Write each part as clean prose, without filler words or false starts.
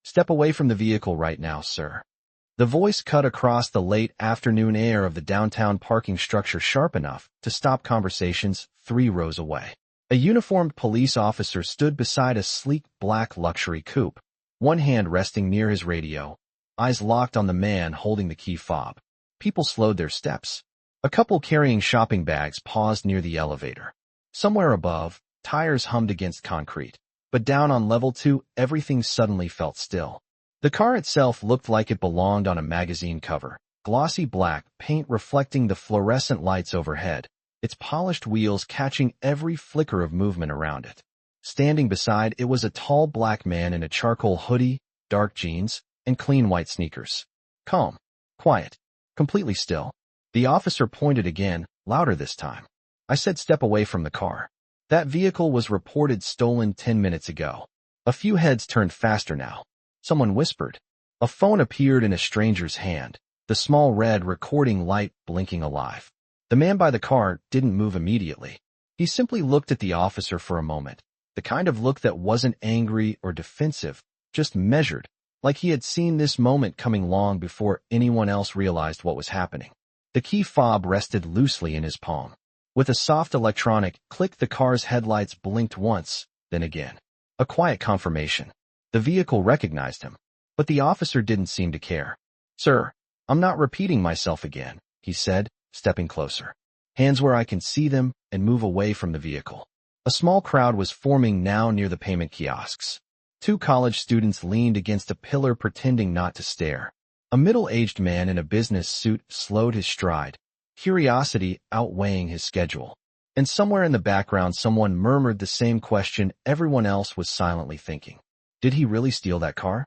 Step away from the vehicle right now, sir. The voice cut across the late afternoon air of the downtown parking structure sharp enough to stop conversations 3 rows away. A uniformed police officer stood beside a sleek black luxury coupe, one hand resting near his radio, eyes locked on the man holding the key fob. People slowed their steps. A couple carrying shopping bags paused near the elevator. Somewhere above, tires hummed against concrete, but down on level 2, everything suddenly felt still. The car itself looked like it belonged on a magazine cover, glossy black paint reflecting the fluorescent lights overhead, its polished wheels catching every flicker of movement around it. Standing beside it was a tall black man in a charcoal hoodie, dark jeans, and clean white sneakers. Calm, quiet, completely still. The officer pointed again, louder this time. I said step away from the car. That vehicle was reported stolen 10 minutes ago. A few heads turned faster now. Someone whispered. A phone appeared in a stranger's hand, the small red recording light blinking alive. The man by the car didn't move immediately. He simply looked at the officer for a moment, the kind of look that wasn't angry or defensive, just measured, like he had seen this moment coming long before anyone else realized what was happening. The key fob rested loosely in his palm. With a soft electronic click, the car's headlights blinked once, then again. A quiet confirmation. The vehicle recognized him, but the officer didn't seem to care. Sir, I'm not repeating myself again, he said, stepping closer. Hands where I can see them and move away from the vehicle. A small crowd was forming now near the payment kiosks. 2 college students leaned against a pillar pretending not to stare. A middle-aged man in a business suit slowed his stride, curiosity outweighing his schedule. And somewhere in the background someone murmured the same question everyone else was silently thinking. Did he really steal that car?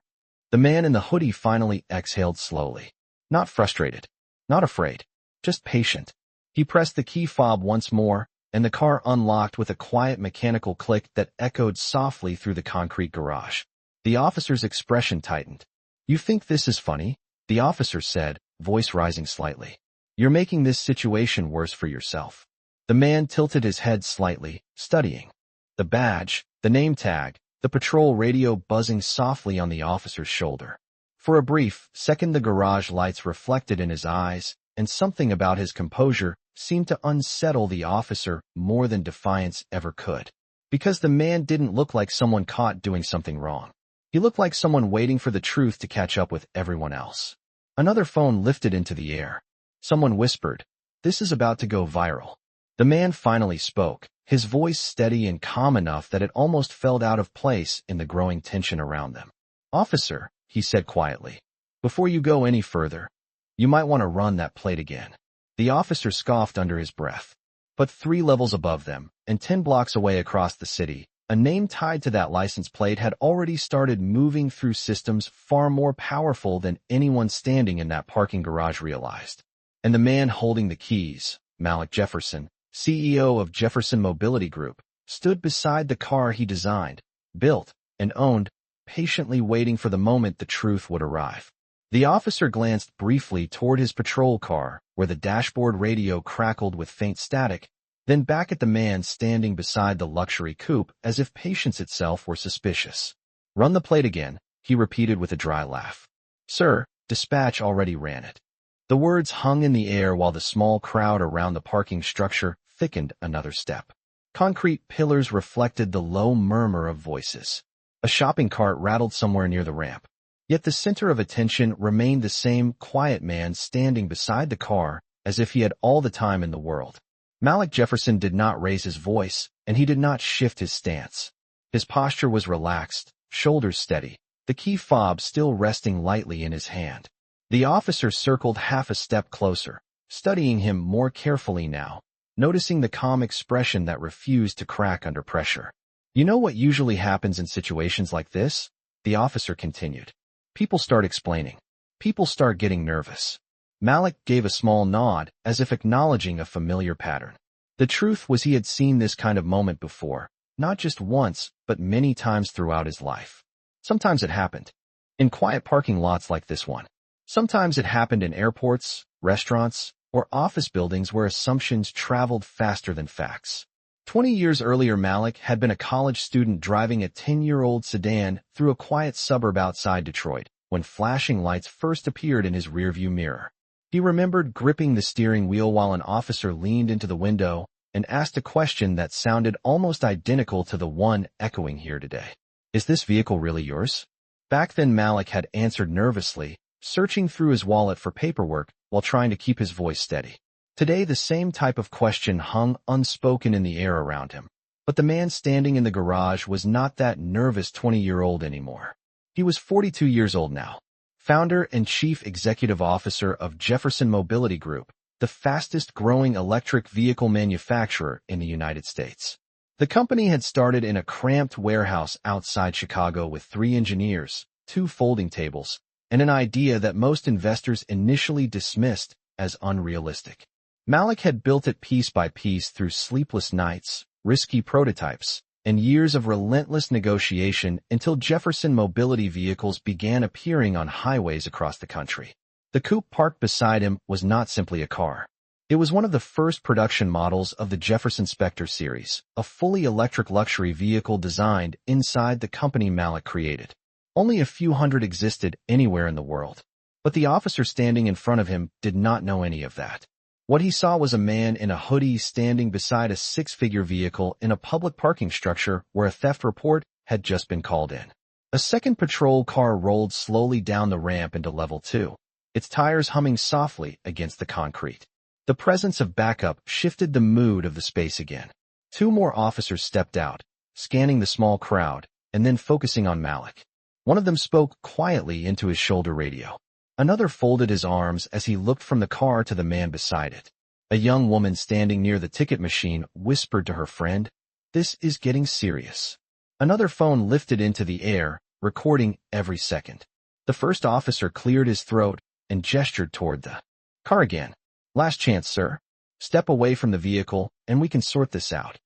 The man in the hoodie finally exhaled slowly. Not frustrated, not afraid, just patient. He pressed the key fob once more, and the car unlocked with a quiet mechanical click that echoed softly through the concrete garage. The officer's expression tightened. You think this is funny? The officer said, voice rising slightly. You're making this situation worse for yourself. The man tilted his head slightly, studying. The badge, the name tag, the patrol radio buzzing softly on the officer's shoulder. For a brief second the garage lights reflected in his eyes, and something about his composure seemed to unsettle the officer more than defiance ever could. Because the man didn't look like someone caught doing something wrong. He looked like someone waiting for the truth to catch up with everyone else. Another phone lifted into the air. Someone whispered, "This is about to go viral." The man finally spoke, his voice steady and calm enough that it almost felt out of place in the growing tension around them. "Officer," he said quietly, "before you go any further, you might want to run that plate again." The officer scoffed under his breath. But 3 levels above them, and 10 blocks away across the city, a name tied to that license plate had already started moving through systems far more powerful than anyone standing in that parking garage realized. And the man holding the keys, Malik Jefferson, CEO of Jefferson Mobility Group, stood beside the car he designed, built, and owned, patiently waiting for the moment the truth would arrive. The officer glanced briefly toward his patrol car, where the dashboard radio crackled with faint static, then back at the man standing beside the luxury coupe as if patience itself were suspicious. "Run the plate again," he repeated with a dry laugh. "Sir, dispatch already ran it." The words hung in the air while the small crowd around the parking structure thickened another step. Concrete pillars reflected the low murmur of voices. A shopping cart rattled somewhere near the ramp. Yet the center of attention remained the same quiet man standing beside the car as if he had all the time in the world. Malik Jefferson did not raise his voice, and he did not shift his stance. His posture was relaxed, shoulders steady, the key fob still resting lightly in his hand. The officer circled half a step closer, studying him more carefully now, noticing the calm expression that refused to crack under pressure. "You know what usually happens in situations like this?" the officer continued. "People start explaining. People start getting nervous." Malik gave a small nod, as if acknowledging a familiar pattern. The truth was he had seen this kind of moment before, not just once, but many times throughout his life. Sometimes it happened in quiet parking lots like this one. Sometimes it happened in airports, restaurants, or office buildings where assumptions traveled faster than facts. 20 years earlier, Malik had been a college student driving a 10-year-old sedan through a quiet suburb outside Detroit when flashing lights first appeared in his rearview mirror. He remembered gripping the steering wheel while an officer leaned into the window and asked a question that sounded almost identical to the one echoing here today. "Is this vehicle really yours?" Back then, Malik had answered nervously, searching through his wallet for paperwork while trying to keep his voice steady. Today, the same type of question hung unspoken in the air around him. But the man standing in the garage was not that nervous 20-year-old anymore. He was 42 years old now, founder and chief executive officer of Jefferson Mobility Group, the fastest-growing electric vehicle manufacturer in the United States. The company had started in a cramped warehouse outside Chicago with 3 engineers, 2 folding tables, and an idea that most investors initially dismissed as unrealistic. Malik had built it piece by piece through sleepless nights, risky prototypes, and years of relentless negotiation until Jefferson Mobility vehicles began appearing on highways across the country. The coupe parked beside him was not simply a car. It was one of the first production models of the Jefferson Spectre series, a fully electric luxury vehicle designed inside the company Malik created. Only a few hundred existed anywhere in the world. But the officer standing in front of him did not know any of that. What he saw was a man in a hoodie standing beside a 6-figure vehicle in a public parking structure where a theft report had just been called in. A second patrol car rolled slowly down the ramp into level 2, its tires humming softly against the concrete. The presence of backup shifted the mood of the space again. 2 more officers stepped out, scanning the small crowd, and then focusing on Malik. One of them spoke quietly into his shoulder radio. Another folded his arms as he looked from the car to the man beside it. A young woman standing near the ticket machine whispered to her friend, "This is getting serious." Another phone lifted into the air, recording every second. The first officer cleared his throat and gestured toward the car again. "Last chance, sir. Step away from the vehicle, and we can sort this out."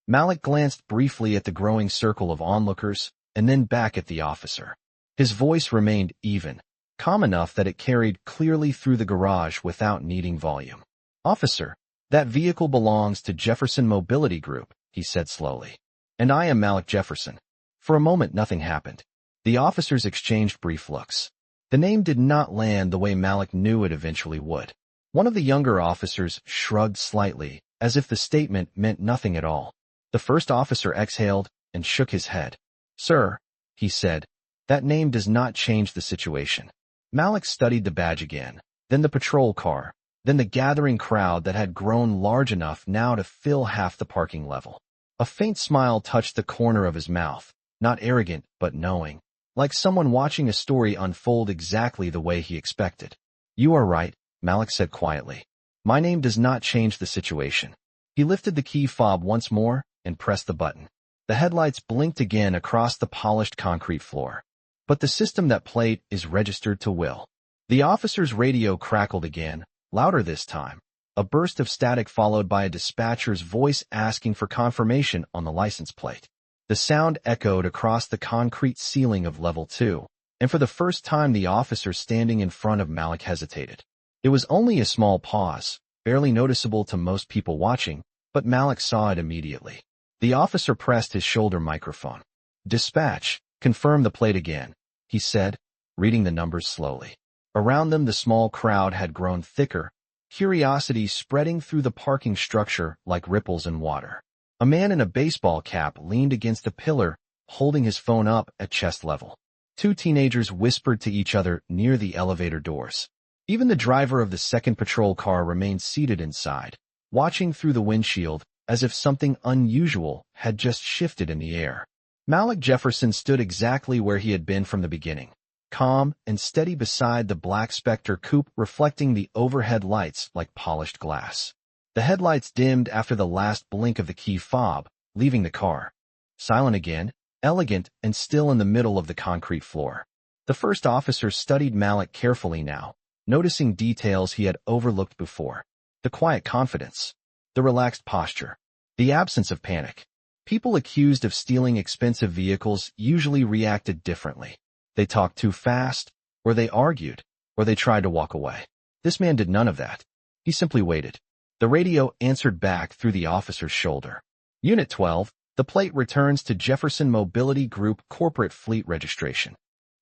Malik glanced briefly at the growing circle of onlookers, and then back at the officer. His voice remained even, calm enough that it carried clearly through the garage without needing volume. "Officer, that vehicle belongs to Jefferson Mobility Group," he said slowly. "And I am Malik Jefferson." For a moment, nothing happened. The officers exchanged brief looks. The name did not land the way Malik knew it eventually would. One of the younger officers shrugged slightly, as if the statement meant nothing at all. The first officer exhaled and shook his head. "Sir," he said, "that name does not change the situation." Malik studied the badge again, then the patrol car, then the gathering crowd that had grown large enough now to fill half the parking level. A faint smile touched the corner of his mouth, not arrogant but knowing, like someone watching a story unfold exactly the way he expected. "You are right," Malik said quietly. "My name does not change the situation." He lifted the key fob once more and pressed the button. The headlights blinked again across the polished concrete floor. But the system that plate is registered to Will. The officer's radio crackled again, louder this time. A burst of static followed by a dispatcher's voice asking for confirmation on the license plate. The sound echoed across the concrete ceiling of level 2, and for the first time the officer standing in front of Malik hesitated. It was only a small pause, barely noticeable to most people watching, but Malik saw it immediately. The officer pressed his shoulder microphone. "Dispatch, confirm the plate again," he said, reading the numbers slowly. Around them the small crowd had grown thicker, curiosity spreading through the parking structure like ripples in water. A man in a baseball cap leaned against a pillar, holding his phone up at chest level. 2 teenagers whispered to each other near the elevator doors. Even the driver of the second patrol car remained seated inside, watching through the windshield as if something unusual had just shifted in the air. Malik Jefferson stood exactly where he had been from the beginning, calm and steady beside the black Spectre coupe reflecting the overhead lights like polished glass. The headlights dimmed after the last blink of the key fob, leaving the car silent again, elegant and still in the middle of the concrete floor. The first officer studied Malik carefully now, noticing details he had overlooked before. The quiet confidence, the relaxed posture, the absence of panic. People accused of stealing expensive vehicles usually reacted differently. They talked too fast, or they argued, or they tried to walk away. This man did none of that. He simply waited. The radio answered back through the officer's shoulder. Unit 12, the plate returns to Jefferson Mobility Group corporate fleet registration.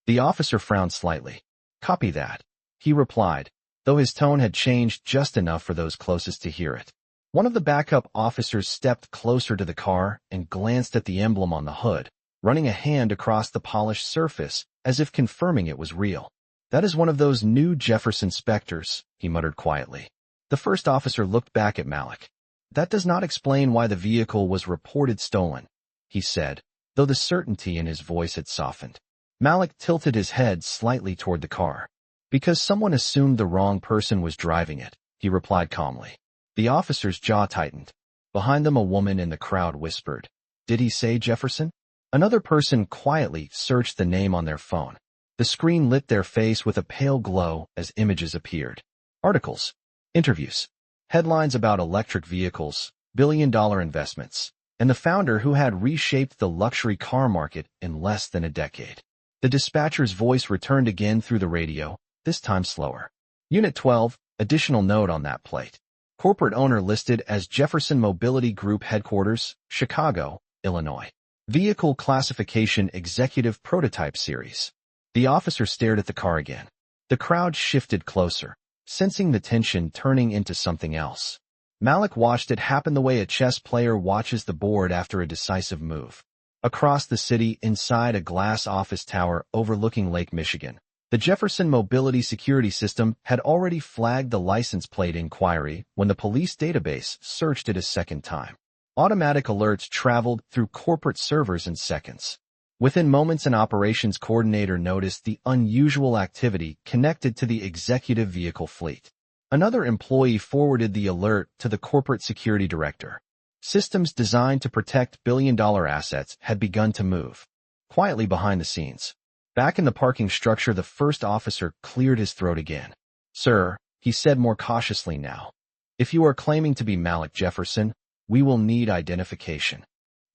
The officer frowned slightly. Copy that, he replied, though his tone had changed just enough for those closest to hear it. One of the backup officers stepped closer to the car and glanced at the emblem on the hood, running a hand across the polished surface as if confirming it was real. That is one of those new Jefferson Spectres, he muttered quietly. The first officer looked back at Malik. That does not explain why the vehicle was reported stolen, he said, though the certainty in his voice had softened. Malik tilted his head slightly toward the car. Because someone assumed the wrong person was driving it, he replied calmly. The officer's jaw tightened. Behind them a woman in the crowd whispered, "Did he say Jefferson?" Another person quietly searched the name on their phone. The screen lit their face with a pale glow as images appeared. Articles, interviews, headlines about electric vehicles, billion-dollar investments, and the founder who had reshaped the luxury car market in less than a decade. The dispatcher's voice returned again through the radio, this time slower. Unit 12, additional note on that plate. Corporate owner listed as Jefferson Mobility Group Headquarters, Chicago, Illinois. Vehicle Classification Executive Prototype Series. The officer stared at the car again. The crowd shifted closer, sensing the tension turning into something else. Malik watched it happen the way a chess player watches the board after a decisive move. Across the city, inside a glass office tower overlooking Lake Michigan, the Jefferson Mobility Security System had already flagged the license plate inquiry when the police database searched it a second time. Automatic alerts traveled through corporate servers in seconds. Within moments, an operations coordinator noticed the unusual activity connected to the executive vehicle fleet. Another employee forwarded the alert to the corporate security director. Systems designed to protect billion-dollar assets had begun to move. Quietly behind the scenes. Back in the parking structure, the first officer cleared his throat again. "Sir," he said more cautiously now, "if you are claiming to be Malik Jefferson, we will need identification."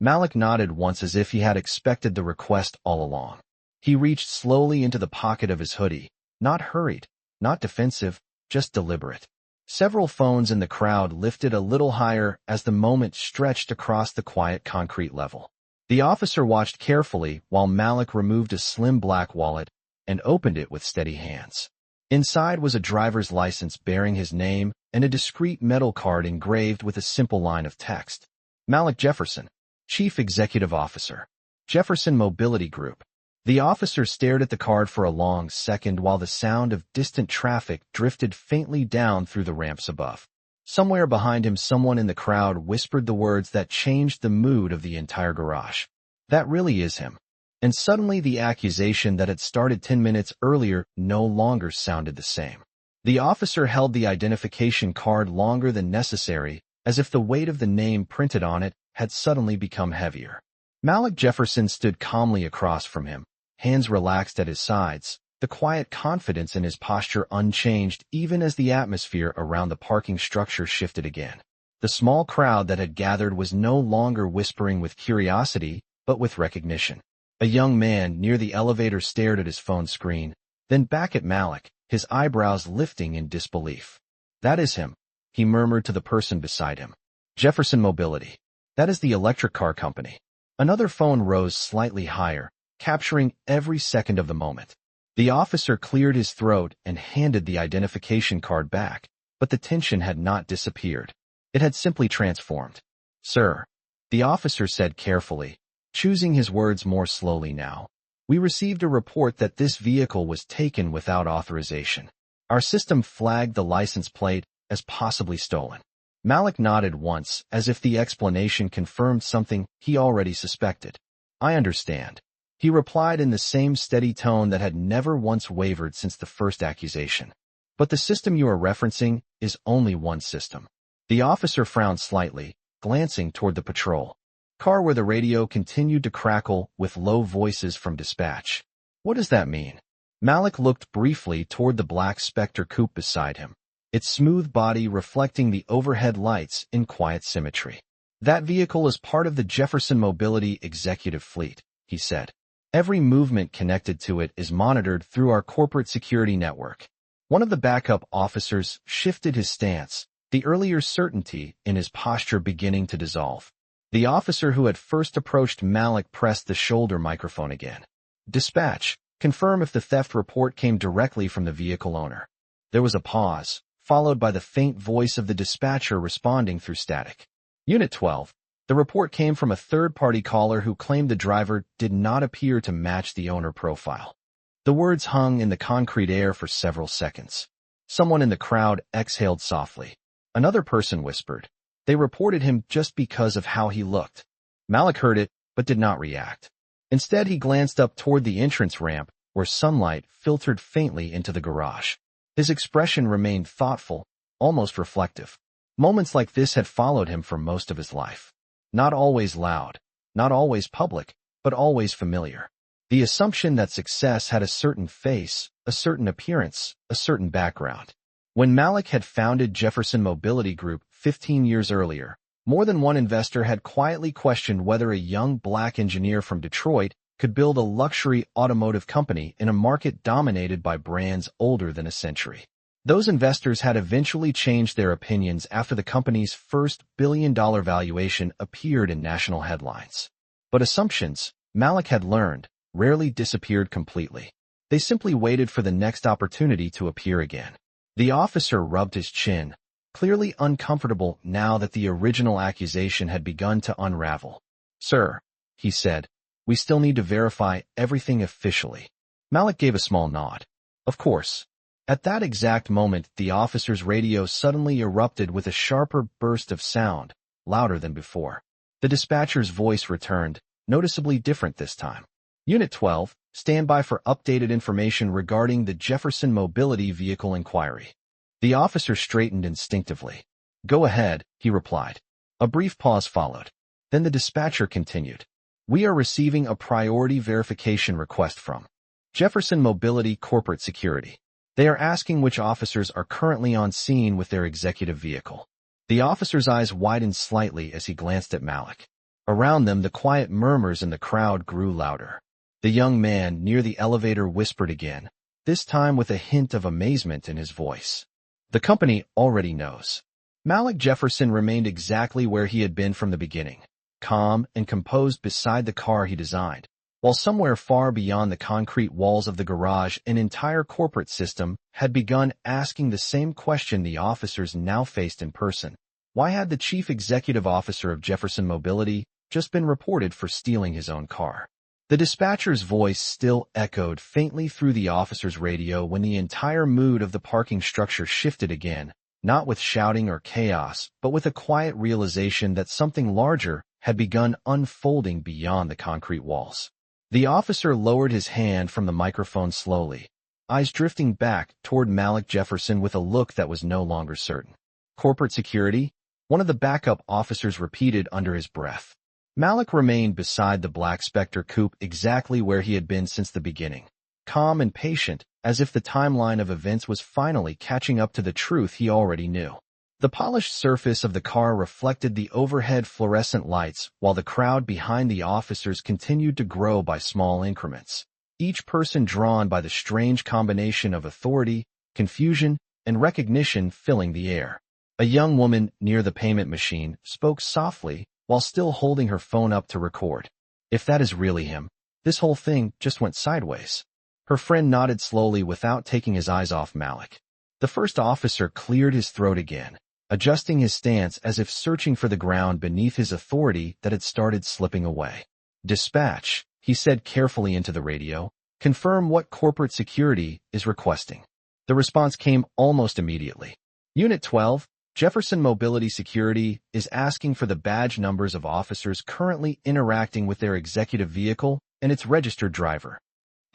Malik nodded once as if he had expected the request all along. He reached slowly into the pocket of his hoodie, not hurried, not defensive, just deliberate. Several phones in the crowd lifted a little higher as the moment stretched across the quiet concrete level. The officer watched carefully while Malik removed a slim black wallet and opened it with steady hands. Inside was a driver's license bearing his name and a discreet metal card engraved with a simple line of text. Malik Jefferson, Chief Executive Officer, Jefferson Mobility Group. The officer stared at the card for a long second while the sound of distant traffic drifted faintly down through the ramps above. Somewhere behind him, someone in the crowd whispered the words that changed the mood of the entire garage. "That really is him." And suddenly the accusation that had started 10 minutes earlier no longer sounded the same. The officer held the identification card longer than necessary, as if the weight of the name printed on it had suddenly become heavier. Malik Jefferson stood calmly across from him, hands relaxed at his sides, the quiet confidence in his posture unchanged even as the atmosphere around the parking structure shifted again. The small crowd that had gathered was no longer whispering with curiosity, but with recognition. A young man near the elevator stared at his phone screen, then back at Malik, his eyebrows lifting in disbelief. "That is him," he murmured to the person beside him. "Jefferson Mobility. That is the electric car company." Another phone rose slightly higher, capturing every second of the moment. The officer cleared his throat and handed the identification card back, but the tension had not disappeared. It had simply transformed. "Sir," the officer said carefully, choosing his words more slowly now, "we received a report that this vehicle was taken without authorization. Our system flagged the license plate as possibly stolen." Malik nodded once, as if the explanation confirmed something he already suspected. "I understand," he replied in the same steady tone that had never once wavered since the first accusation. "But the system you are referencing is only one system." The officer frowned slightly, glancing toward the patrol car where the radio continued to crackle with low voices from dispatch. "What does that mean?" Malik looked briefly toward the black Spectre coupe beside him, its smooth body reflecting the overhead lights in quiet symmetry. "That vehicle is part of the Jefferson Mobility executive fleet," he said. "Every movement connected to it is monitored through our corporate security network." One of the backup officers shifted his stance, the earlier certainty in his posture beginning to dissolve. The officer who had first approached Malik pressed the shoulder microphone again. "Dispatch, confirm if the theft report came directly from the vehicle owner." There was a pause, followed by the faint voice of the dispatcher responding through static. "Unit 12. The report came from a third-party caller who claimed the driver did not appear to match the owner profile." The words hung in the concrete air for several seconds. Someone in the crowd exhaled softly. Another person whispered, "They reported him just because of how he looked." Malik heard it, but did not react. Instead, he glanced up toward the entrance ramp, where sunlight filtered faintly into the garage. His expression remained thoughtful, almost reflective. Moments like this had followed him for most of his life. Not always loud, not always public, but always familiar. The assumption that success had a certain face, a certain appearance, a certain background. When Malik had founded Jefferson Mobility Group 15 years earlier, more than one investor had quietly questioned whether a young black engineer from Detroit could build a luxury automotive company in a market dominated by brands older than a century. Those investors had eventually changed their opinions after the company's first billion-dollar valuation appeared in national headlines. But assumptions, Malik had learned, rarely disappeared completely. They simply waited for the next opportunity to appear again. The officer rubbed his chin, clearly uncomfortable now that the original accusation had begun to unravel. "Sir," he said, "we still need to verify everything officially." Malik gave a small nod. "Of course." At that exact moment, the officer's radio suddenly erupted with a sharper burst of sound, louder than before. The dispatcher's voice returned, noticeably different this time. "Unit 12, stand by for updated information regarding the Jefferson Mobility Vehicle inquiry." The officer straightened instinctively. "Go ahead," he replied. A brief pause followed. Then the dispatcher continued. "We are receiving a priority verification request from Jefferson Mobility Corporate Security. They are asking which officers are currently on scene with their executive vehicle." The officer's eyes widened slightly as he glanced at Malik. Around them, the quiet murmurs in the crowd grew louder. The young man near the elevator whispered again, this time with a hint of amazement in his voice. "The company already knows." Malik Jefferson remained exactly where he had been from the beginning, calm and composed beside the car he designed, while somewhere far beyond the concrete walls of the garage, an entire corporate system had begun asking the same question the officers now faced in person. Why had the chief executive officer of Jefferson Mobility just been reported for stealing his own car? The dispatcher's voice still echoed faintly through the officer's radio when the entire mood of the parking structure shifted again, not with shouting or chaos, but with a quiet realization that something larger had begun unfolding beyond the concrete walls. The officer lowered his hand from the microphone slowly, eyes drifting back toward Malik Jefferson with a look that was no longer certain. "Corporate security?" one of the backup officers repeated under his breath. Malik remained beside the Black Spectre coupe exactly where he had been since the beginning, calm and patient, as if the timeline of events was finally catching up to the truth he already knew. The polished surface of the car reflected the overhead fluorescent lights, while the crowd behind the officers continued to grow by small increments, each person drawn by the strange combination of authority, confusion, and recognition filling the air. A young woman near the payment machine spoke softly, while still holding her phone up to record. "If that is really him, this whole thing just went sideways." Her friend nodded slowly without taking his eyes off Malik. The first officer cleared his throat again, adjusting his stance as if searching for the ground beneath his authority that had started slipping away. "Dispatch," he said carefully into the radio, "confirm what corporate security is requesting." The response came almost immediately. "Unit 12, Jefferson Mobility Security is asking for the badge numbers of officers currently interacting with their executive vehicle and its registered driver."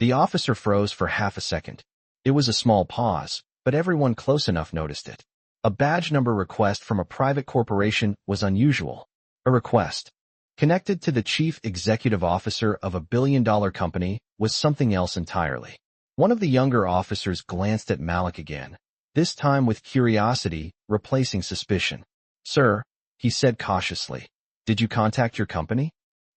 The officer froze for half a second. It was a small pause, but everyone close enough noticed it. A badge number request from a private corporation was unusual. A request connected to the chief executive officer of a billion-dollar company was something else entirely. One of the younger officers glanced at Malik again, this time with curiosity replacing suspicion. "Sir," he said cautiously, "did you contact your company?"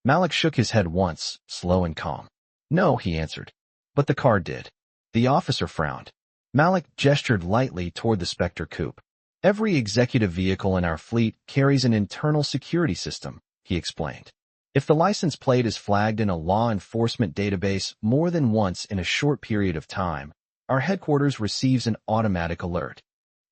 Malik shook his head once, slow and calm. "No," he answered. "But the car did." The officer frowned. Malik gestured lightly toward the Spectre coupe. "Every executive vehicle in our fleet carries an internal security system," he explained. If the license plate is flagged in a law enforcement database more than once in a short period of time, our headquarters receives an automatic alert.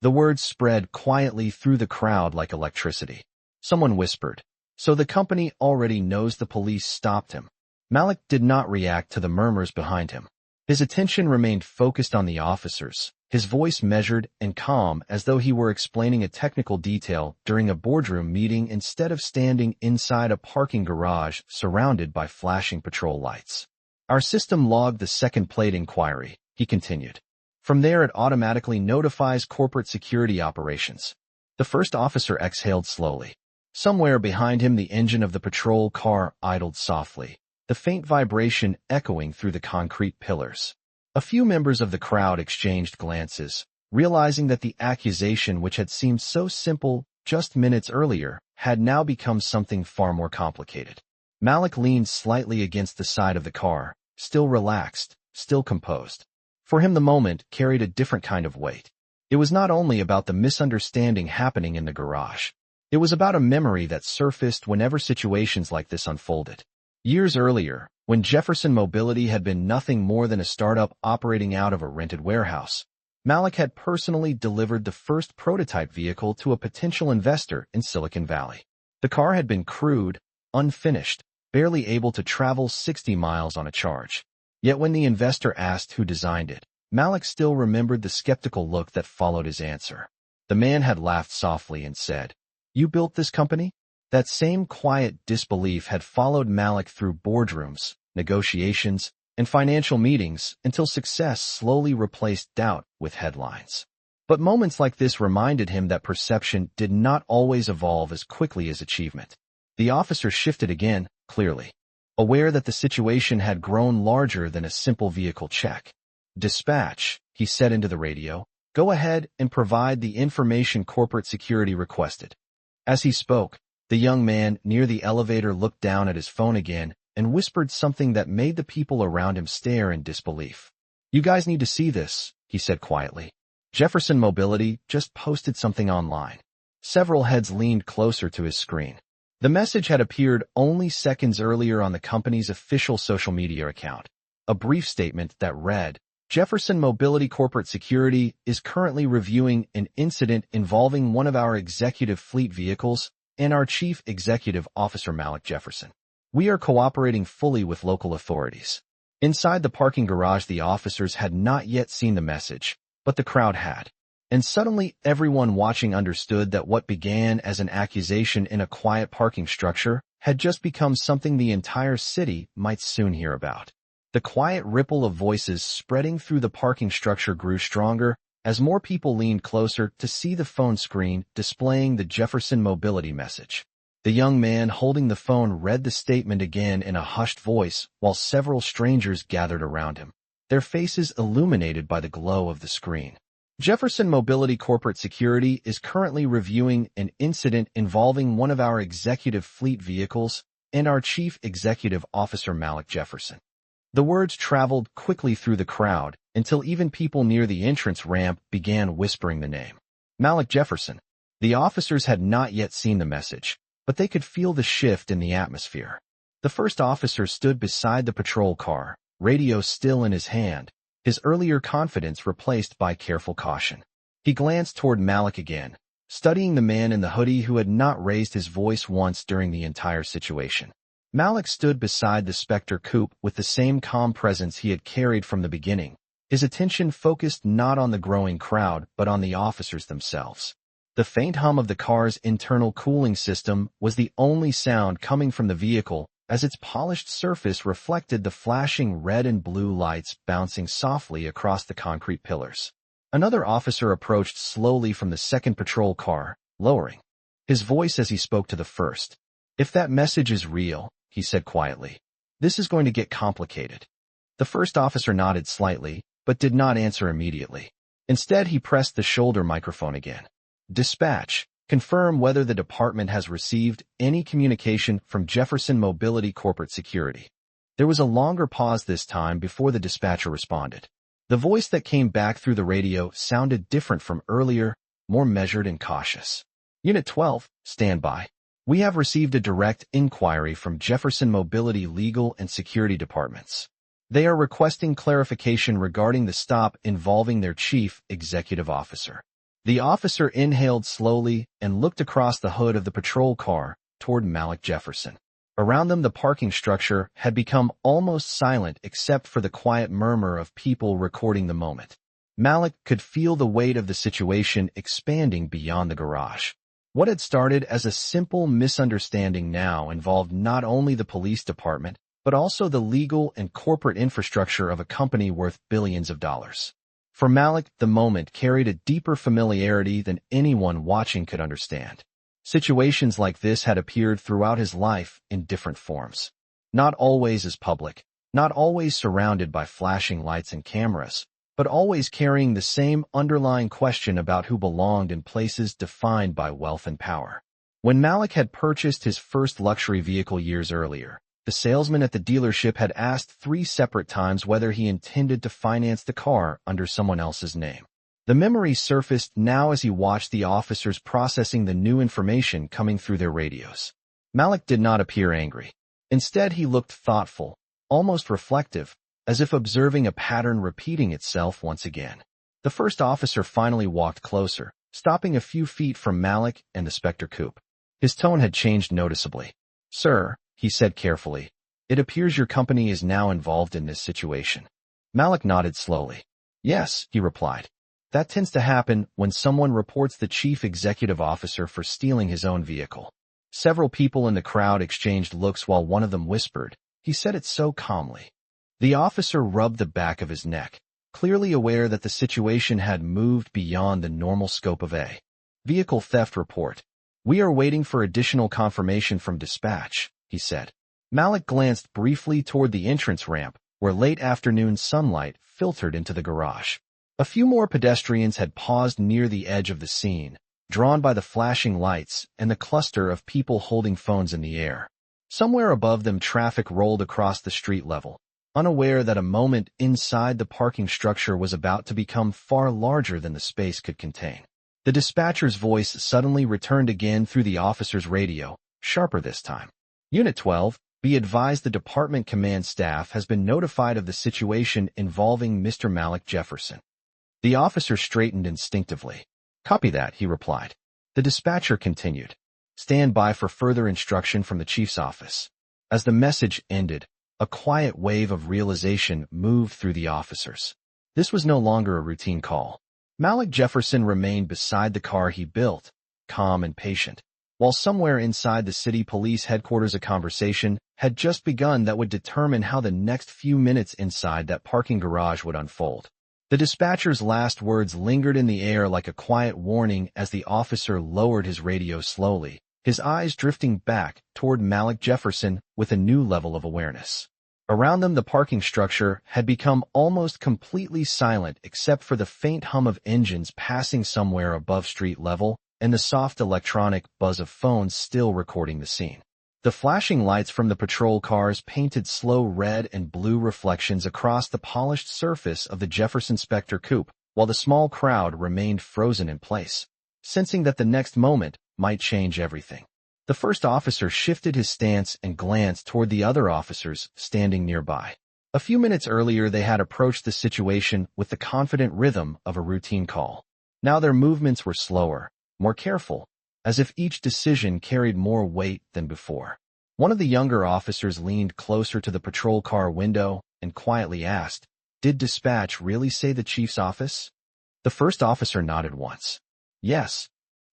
The words spread quietly through the crowd like electricity. Someone whispered, "So the company already knows the police stopped him." Malik did not react to the murmurs behind him. His attention remained focused on the officers, his voice measured and calm as though he were explaining a technical detail during a boardroom meeting instead of standing inside a parking garage surrounded by flashing patrol lights. "Our system logged the second plate inquiry," he continued. "From there it automatically notifies corporate security operations." The first officer exhaled slowly. Somewhere behind him the engine of the patrol car idled softly, the faint vibration echoing through the concrete pillars. A few members of the crowd exchanged glances, realizing that the accusation which had seemed so simple just minutes earlier had now become something far more complicated. Malik leaned slightly against the side of the car, still relaxed, still composed. For him the moment carried a different kind of weight. It was not only about the misunderstanding happening in the garage. It was about a memory that surfaced whenever situations like this unfolded. Years earlier, when Jefferson Mobility had been nothing more than a startup operating out of a rented warehouse, Malik had personally delivered the first prototype vehicle to a potential investor in Silicon Valley. The car had been crude, unfinished, barely able to travel 60 miles on a charge. Yet when the investor asked who designed it, Malik still remembered the skeptical look that followed his answer. The man had laughed softly and said, "You built this company?" That same quiet disbelief had followed Malik through boardrooms, negotiations, and financial meetings until success slowly replaced doubt with headlines. But moments like this reminded him that perception did not always evolve as quickly as achievement. The officer shifted again, clearly, aware that the situation had grown larger than a simple vehicle check. "Dispatch," he said into the radio, "go ahead and provide the information corporate security requested." As he spoke, the young man near the elevator looked down at his phone again and whispered something that made the people around him stare in disbelief. "You guys need to see this," he said quietly. "Jefferson Mobility just posted something online." Several heads leaned closer to his screen. The message had appeared only seconds earlier on the company's official social media account. A brief statement that read, "Jefferson Mobility Corporate Security is currently reviewing an incident involving one of our executive fleet vehicles and our Chief Executive Officer Malik Jefferson. We are cooperating fully with local authorities." Inside the parking garage the officers had not yet seen the message, but the crowd had. And suddenly everyone watching understood that what began as an accusation in a quiet parking structure had just become something the entire city might soon hear about. The quiet ripple of voices spreading through the parking structure grew stronger as more people leaned closer to see the phone screen displaying the Jefferson Mobility message. The young man holding the phone read the statement again in a hushed voice while several strangers gathered around him, their faces illuminated by the glow of the screen. "Jefferson Mobility Corporate Security is currently reviewing an incident involving one of our executive fleet vehicles and our Chief Executive Officer Malik Jefferson." The words traveled quickly through the crowd until even people near the entrance ramp began whispering the name. Malik Jefferson. The officers had not yet seen the message, but they could feel the shift in the atmosphere. The first officer stood beside the patrol car, radio still in his hand, his earlier confidence replaced by careful caution. He glanced toward Malik again, studying the man in the hoodie who had not raised his voice once during the entire situation. Malik stood beside the Spectre coupe with the same calm presence he had carried from the beginning, his attention focused not on the growing crowd but on the officers themselves. The faint hum of the car's internal cooling system was the only sound coming from the vehicle as its polished surface reflected the flashing red and blue lights bouncing softly across the concrete pillars. Another officer approached slowly from the second patrol car, lowering his voice as he spoke to the first. "If that message is real," he said quietly, "this is going to get complicated." The first officer nodded slightly, but did not answer immediately. Instead, he pressed the shoulder microphone again. "Dispatch, confirm whether the department has received any communication from Jefferson Mobility Corporate Security." There was a longer pause this time before the dispatcher responded. The voice that came back through the radio sounded different from earlier, more measured and cautious. "Unit 12, stand by. We have received a direct inquiry from Jefferson Mobility Legal and Security Departments. They are requesting clarification regarding the stop involving their chief executive officer. The officer inhaled slowly and looked across the hood of the patrol car toward Malik Jefferson. Around them, the parking structure had become almost silent except for the quiet murmur of people recording the moment. Malik could feel the weight of the situation expanding beyond the garage. What had started as a simple misunderstanding now involved not only the police department, but also the legal and corporate infrastructure of a company worth billions of dollars. For Malik, the moment carried a deeper familiarity than anyone watching could understand. Situations like this had appeared throughout his life in different forms. Not always as public, not always surrounded by flashing lights and cameras, but always carrying the same underlying question about who belonged in places defined by wealth and power. When Malik had purchased his first luxury vehicle years earlier, the salesman at the dealership had asked 3 separate times whether he intended to finance the car under someone else's name. The memory surfaced now as he watched the officers processing the new information coming through their radios. Malik did not appear angry. Instead, he looked thoughtful, almost reflective, as if observing a pattern repeating itself once again. The first officer finally walked closer, stopping a few feet from Malik and the Spectre coupe. His tone had changed noticeably. "Sir," he said carefully, "it appears your company is now involved in this situation." Malik nodded slowly. "Yes," he replied. "That tends to happen when someone reports the chief executive officer for stealing his own vehicle." Several people in the crowd exchanged looks while one of them whispered. He said it so calmly. The officer rubbed the back of his neck, clearly aware that the situation had moved beyond the normal scope of a vehicle theft report. "We are waiting for additional confirmation from dispatch," he said. Malik glanced briefly toward the entrance ramp, where late afternoon sunlight filtered into the garage. A few more pedestrians had paused near the edge of the scene, drawn by the flashing lights and the cluster of people holding phones in the air. Somewhere above them, traffic rolled across the street level, unaware that a moment inside the parking structure was about to become far larger than the space could contain. The dispatcher's voice suddenly returned again through the officer's radio, sharper this time. "Unit 12, be advised the department command staff has been notified of the situation involving Mr. Malik Jefferson." The officer straightened instinctively. "Copy that," he replied. The dispatcher continued. "Stand by for further instruction from the chief's office." As the message ended, a quiet wave of realization moved through the officers. This was no longer a routine call. Malik Jefferson remained beside the car he built, calm and patient, while somewhere inside the city police headquarters a conversation had just begun that would determine how the next few minutes inside that parking garage would unfold. The dispatcher's last words lingered in the air like a quiet warning as the officer lowered his radio slowly, his eyes drifting back toward Malik Jefferson with a new level of awareness. Around them, the parking structure had become almost completely silent except for the faint hum of engines passing somewhere above street level and the soft electronic buzz of phones still recording the scene. The flashing lights from the patrol cars painted slow red and blue reflections across the polished surface of the Jefferson Spectre coupe, while the small crowd remained frozen in place, sensing that the next moment might change everything. The first officer shifted his stance and glanced toward the other officers standing nearby. A few minutes earlier, they had approached the situation with the confident rhythm of a routine call. Now their movements were slower, more careful, as if each decision carried more weight than before. One of the younger officers leaned closer to the patrol car window and quietly asked, "Did dispatch really say the chief's office?" The first officer nodded once. "Yes."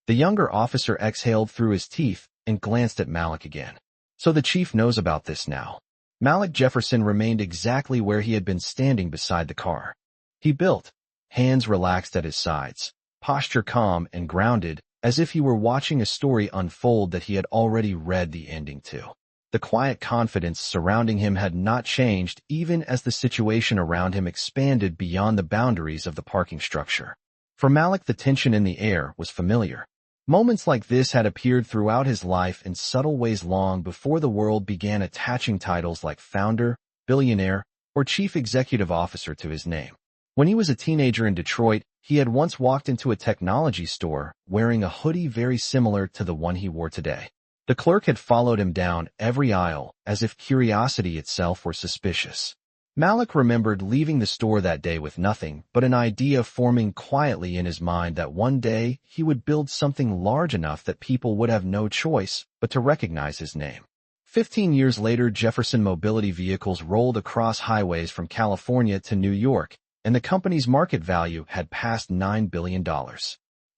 The younger officer exhaled through his teeth and glanced at Malik again. "So the chief knows about this now." Malik Jefferson remained exactly where he had been standing beside the car. He built, hands relaxed at his sides, posture calm and grounded, as if he were watching a story unfold that he had already read the ending to. The quiet confidence surrounding him had not changed even as the situation around him expanded beyond the boundaries of the parking structure. For Malik, the tension in the air was familiar. Moments like this had appeared throughout his life in subtle ways long before the world began attaching titles like founder, billionaire, or chief executive officer to his name. When he was a teenager in Detroit, he had once walked into a technology store wearing a hoodie very similar to the one he wore today. The clerk had followed him down every aisle, as if curiosity itself were suspicious. Malik remembered leaving the store that day with nothing but an idea forming quietly in his mind that one day he would build something large enough that people would have no choice but to recognize his name. 15 years later, Jefferson Mobility vehicles rolled across highways from California to New York, and the company's market value had passed $9 billion.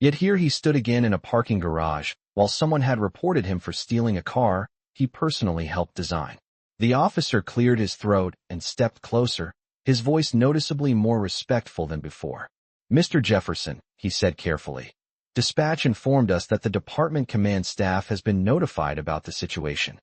Yet here he stood again in a parking garage, while someone had reported him for stealing a car he personally helped design. The officer cleared his throat and stepped closer, his voice noticeably more respectful than before. "Mr. Jefferson," he said carefully, "dispatch informed us that the department command staff has been notified about the situation."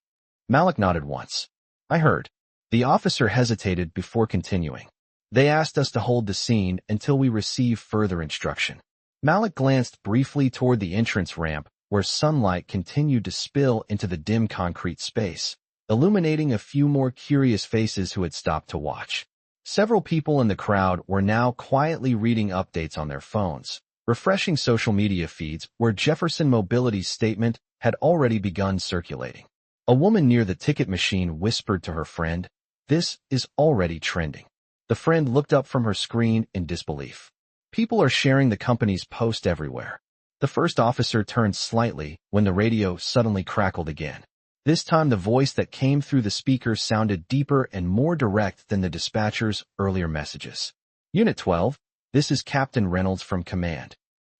Malik nodded once. "I heard." The officer hesitated before continuing. "They asked us to hold the scene until we receive further instruction." Malik glanced briefly toward the entrance ramp, where sunlight continued to spill into the dim concrete space, illuminating a few more curious faces who had stopped to watch. Several people in the crowd were now quietly reading updates on their phones, refreshing social media feeds where Jefferson Mobility's statement had already begun circulating. A woman near the ticket machine whispered to her friend, "This is already trending." The friend looked up from her screen in disbelief. People are sharing the company's post everywhere. The first officer turned slightly when the radio suddenly crackled again. This time the voice that came through the speaker sounded deeper and more direct than the dispatcher's earlier messages. "Unit 12, this is Captain Reynolds from Command."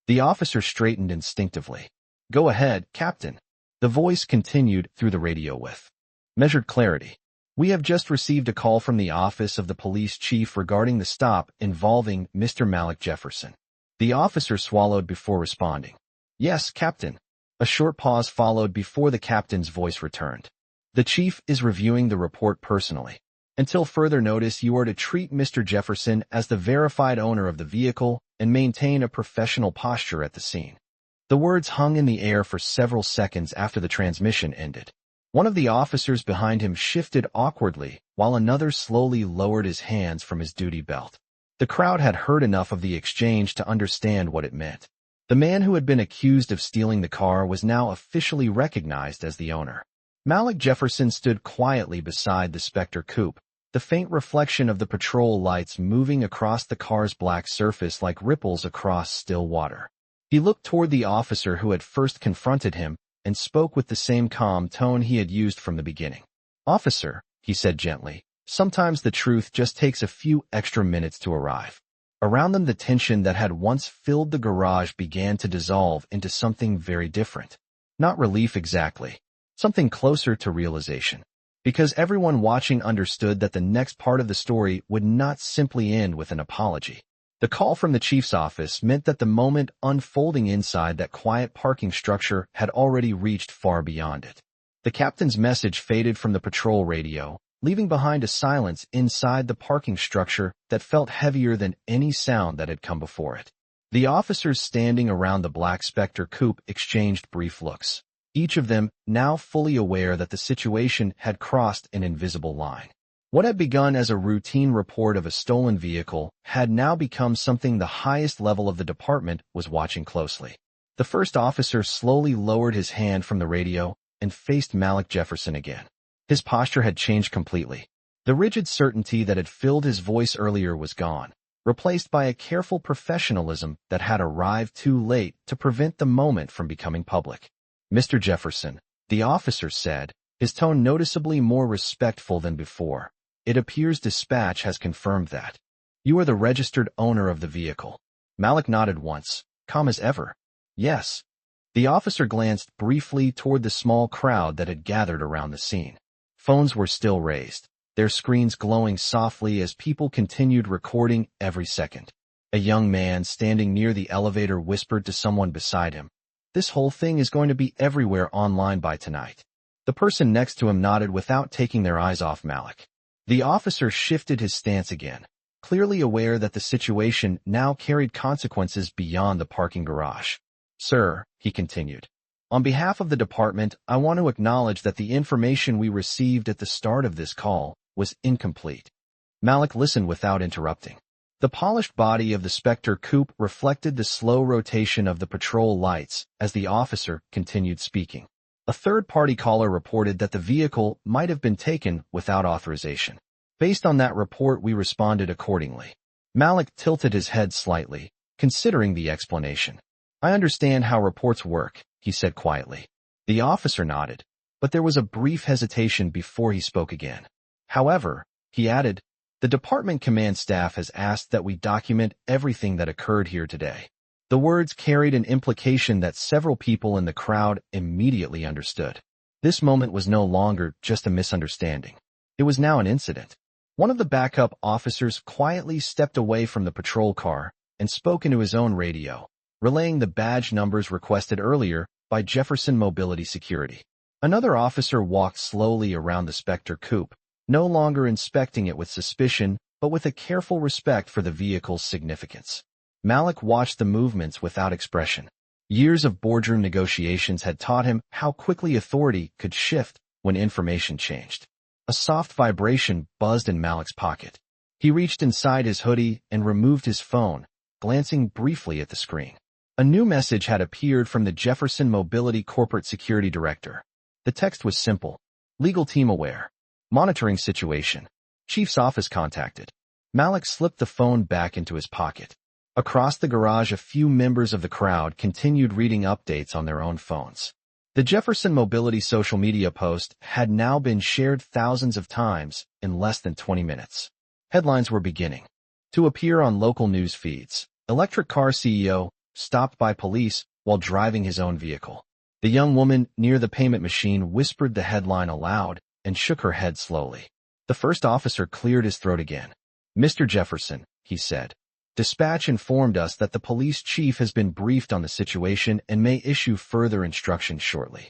The officer straightened instinctively. "Go ahead, Captain." The voice continued through the radio with measured clarity. "We have just received a call from the office of the police chief regarding the stop involving Mr. Malik Jefferson." The officer swallowed before responding. "Yes, Captain." A short pause followed before the captain's voice returned. "The chief is reviewing the report personally. Until further notice, you are to treat Mr. Jefferson as the verified owner of the vehicle and maintain a professional posture at the scene." The words hung in the air for several seconds after the transmission ended. One of the officers behind him shifted awkwardly, while another slowly lowered his hands from his duty belt. The crowd had heard enough of the exchange to understand what it meant. The man who had been accused of stealing the car was now officially recognized as the owner. Malik Jefferson stood quietly beside the Spectre coupe, the faint reflection of the patrol lights moving across the car's black surface like ripples across still water. He looked toward the officer who had first confronted him and spoke with the same calm tone he had used from the beginning. "Officer," he said gently, "sometimes the truth just takes a few extra minutes to arrive." Around them, the tension that had once filled the garage began to dissolve into something very different. Not relief exactly, something closer to realization. Because everyone watching understood that the next part of the story would not simply end with an apology. The call from the chief's office meant that the moment unfolding inside that quiet parking structure had already reached far beyond it. The captain's message faded from the patrol radio, leaving behind a silence inside the parking structure that felt heavier than any sound that had come before it. The officers standing around the black Spectre coupe exchanged brief looks, each of them now fully aware that the situation had crossed an invisible line. What had begun as a routine report of a stolen vehicle had now become something the highest level of the department was watching closely. The first officer slowly lowered his hand from the radio and faced Malik Jefferson again. His posture had changed completely. The rigid certainty that had filled his voice earlier was gone, replaced by a careful professionalism that had arrived too late to prevent the moment from becoming public. "Mr. Jefferson," the officer said, his tone noticeably more respectful than before, "it appears dispatch has confirmed that. You are the registered owner of the vehicle." Malik nodded once, calm as ever. "Yes." The officer glanced briefly toward the small crowd that had gathered around the scene. Phones were still raised, their screens glowing softly as people continued recording every second. A young man standing near the elevator whispered to someone beside him, "This whole thing is going to be everywhere online by tonight." The person next to him nodded without taking their eyes off Malik. The officer shifted his stance again, clearly aware that the situation now carried consequences beyond the parking garage. "Sir," he continued, "on behalf of the department, I want to acknowledge that the information we received at the start of this call was incomplete." Malik listened without interrupting. The polished body of the Spectre coupe reflected the slow rotation of the patrol lights as the officer continued speaking. A third-party caller reported that the vehicle might have been taken without authorization. Based on that report, we responded accordingly. Malik tilted his head slightly, considering the explanation. I understand how reports work, he said quietly. The officer nodded, but there was a brief hesitation before he spoke again. However, he added, the department command staff has asked that we document everything that occurred here today. The words carried an implication that several people in the crowd immediately understood. This moment was no longer just a misunderstanding. It was now an incident. One of the backup officers quietly stepped away from the patrol car and spoke into his own radio, relaying the badge numbers requested earlier by Jefferson Mobility Security. Another officer walked slowly around the Spectre coupe, no longer inspecting it with suspicion, but with a careful respect for the vehicle's significance. Malik watched the movements without expression. Years of boardroom negotiations had taught him how quickly authority could shift when information changed. A soft vibration buzzed in Malik's pocket. He reached inside his hoodie and removed his phone, glancing briefly at the screen. A new message had appeared from the Jefferson Mobility Corporate Security Director. The text was simple. Legal team aware. Monitoring situation. Chief's office contacted. Malik slipped the phone back into his pocket. Across the garage, a few members of the crowd continued reading updates on their own phones. The Jefferson Mobility social media post had now been shared thousands of times in less than 20 minutes. Headlines were beginning to appear on local news feeds. Electric car CEO stopped by police while driving his own vehicle. The young woman near the payment machine whispered the headline aloud and shook her head slowly. The first officer cleared his throat again. Mr. Jefferson, he said. Dispatch informed us that the police chief has been briefed on the situation and may issue further instructions shortly.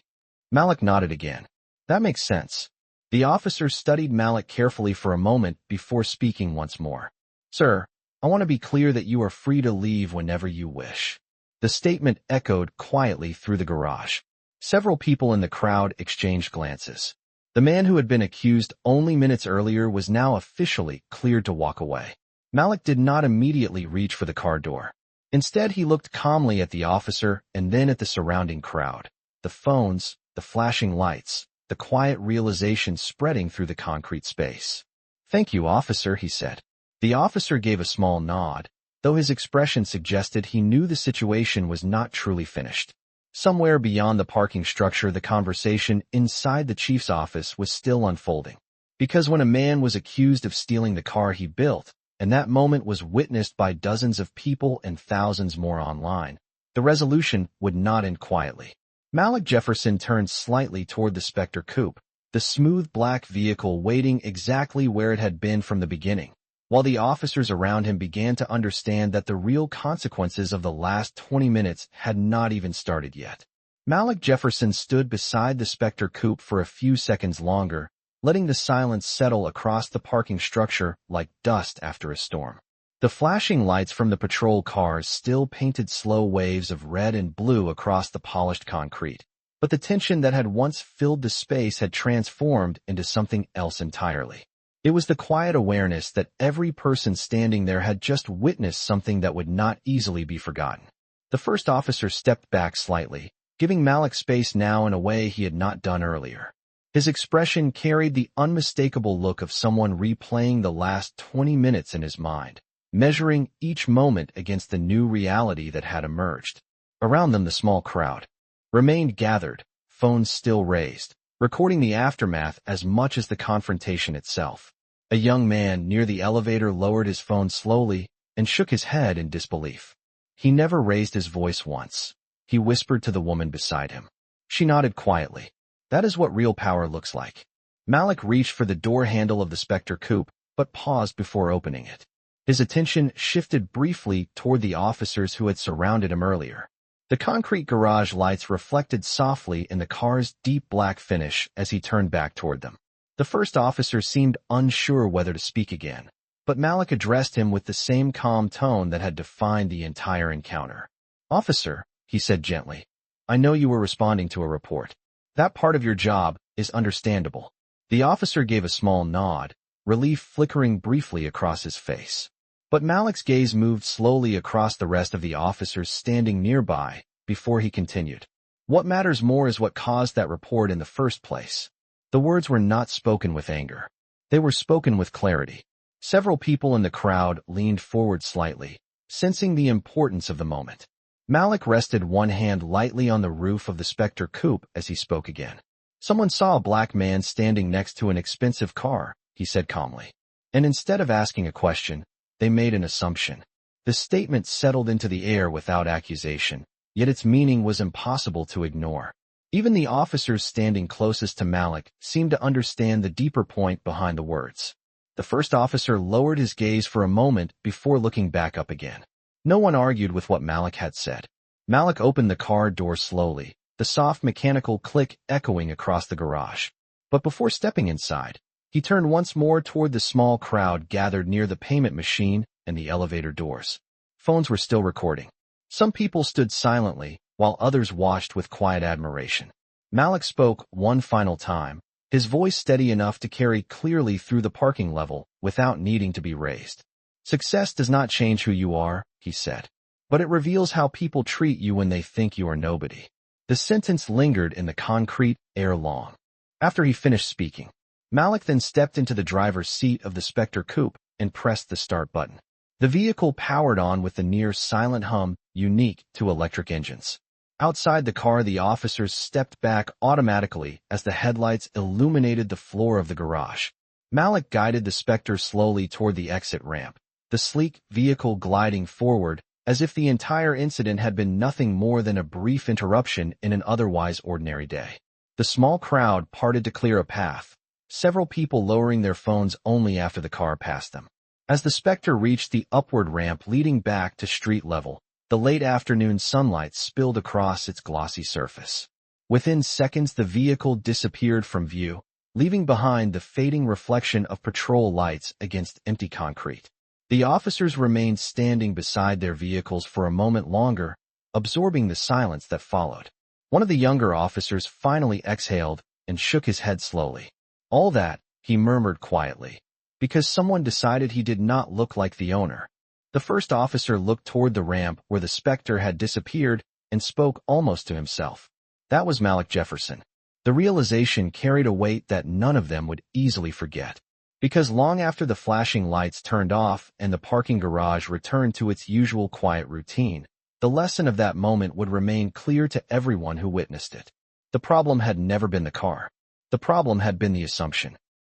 Malik nodded again. That makes sense. The officer studied Malik carefully for a moment before speaking once more. Sir, I want to be clear that you are free to leave whenever you wish. The statement echoed quietly through the garage. Several people in the crowd exchanged glances. The man who had been accused only minutes earlier was now officially cleared to walk away. Malik did not immediately reach for the car door. Instead, he looked calmly at the officer and then at the surrounding crowd. The phones, the flashing lights, the quiet realization spreading through the concrete space. Thank you, officer, he said. The officer gave a small nod, though his expression suggested he knew the situation was not truly finished. Somewhere beyond the parking structure, the conversation inside the chief's office was still unfolding. Because when a man was accused of stealing the car he built, and that moment was witnessed by dozens of people and thousands more online, the resolution would not end quietly. Malik Jefferson turned slightly toward the Spectre coupe, the smooth black vehicle waiting exactly where it had been from the beginning, while the officers around him began to understand that the real consequences of the last 20 minutes had not even started yet. Malik Jefferson stood beside the Spectre coupe for a few seconds longer, letting the silence settle across the parking structure like dust after a storm. The flashing lights from the patrol cars still painted slow waves of red and blue across the polished concrete, but the tension that had once filled the space had transformed into something else entirely. It was the quiet awareness that every person standing there had just witnessed something that would not easily be forgotten. The first officer stepped back slightly, giving Malik space now in a way he had not done earlier. His expression carried the unmistakable look of someone replaying the last 20 minutes in his mind, measuring each moment against the new reality that had emerged. Around them, the small crowd remained gathered, phones still raised, recording the aftermath as much as the confrontation itself. A young man near the elevator lowered his phone slowly and shook his head in disbelief. He never raised his voice once. He whispered to the woman beside him. She nodded quietly. That is what real power looks like. Malik reached for the door handle of the Spectre coupe, but paused before opening it. His attention shifted briefly toward the officers who had surrounded him earlier. The concrete garage lights reflected softly in the car's deep black finish as he turned back toward them. The first officer seemed unsure whether to speak again, but Malik addressed him with the same calm tone that had defined the entire encounter. Officer, he said gently, I know you were responding to a report. That part of your job is understandable. The officer gave a small nod, relief flickering briefly across his face. But Malik's gaze moved slowly across the rest of the officers standing nearby before he continued. What matters more is what caused that report in the first place. The words were not spoken with anger. They were spoken with clarity. Several people in the crowd leaned forward slightly, sensing the importance of the moment. Malik rested one hand lightly on the roof of the Spectre coupe as he spoke again. Someone saw a black man standing next to an expensive car, he said calmly. And instead of asking a question, they made an assumption. The statement settled into the air without accusation, yet its meaning was impossible to ignore. Even the officers standing closest to Malik seemed to understand the deeper point behind the words. The first officer lowered his gaze for a moment before looking back up again. No one argued with what Malik had said. Malik opened the car door slowly, the soft mechanical click echoing across the garage. But before stepping inside, he turned once more toward the small crowd gathered near the payment machine and the elevator doors. Phones were still recording. Some people stood silently, while others watched with quiet admiration. Malik spoke one final time, his voice steady enough to carry clearly through the parking level without needing to be raised. Success does not change who you are, he said, but it reveals how people treat you when they think you are nobody. The sentence lingered in the concrete air long. After he finished speaking, Malik then stepped into the driver's seat of the Spectre coupe and pressed the start button. The vehicle powered on with the near silent hum unique to electric engines. Outside the car, the officers stepped back automatically as the headlights illuminated the floor of the garage. Malik guided the Spectre slowly toward the exit ramp, the sleek vehicle gliding forward as if the entire incident had been nothing more than a brief interruption in an otherwise ordinary day. The small crowd parted to clear a path, several people lowering their phones only after the car passed them. As the Spectre reached the upward ramp leading back to street level, the late afternoon sunlight spilled across its glossy surface. Within seconds, the vehicle disappeared from view, leaving behind the fading reflection of patrol lights against empty concrete. The officers remained standing beside their vehicles for a moment longer, absorbing the silence that followed. One of the younger officers finally exhaled and shook his head slowly. All that, he murmured quietly, because someone decided he did not look like the owner. The first officer looked toward the ramp where the Spectre had disappeared and spoke almost to himself. That was Malik Jefferson. The realization carried a weight that none of them would easily forget. Because long after the flashing lights turned off and the parking garage returned to its usual quiet routine, the lesson of that moment would remain clear to everyone who witnessed it. The problem had never been the car. The problem had been the assumption.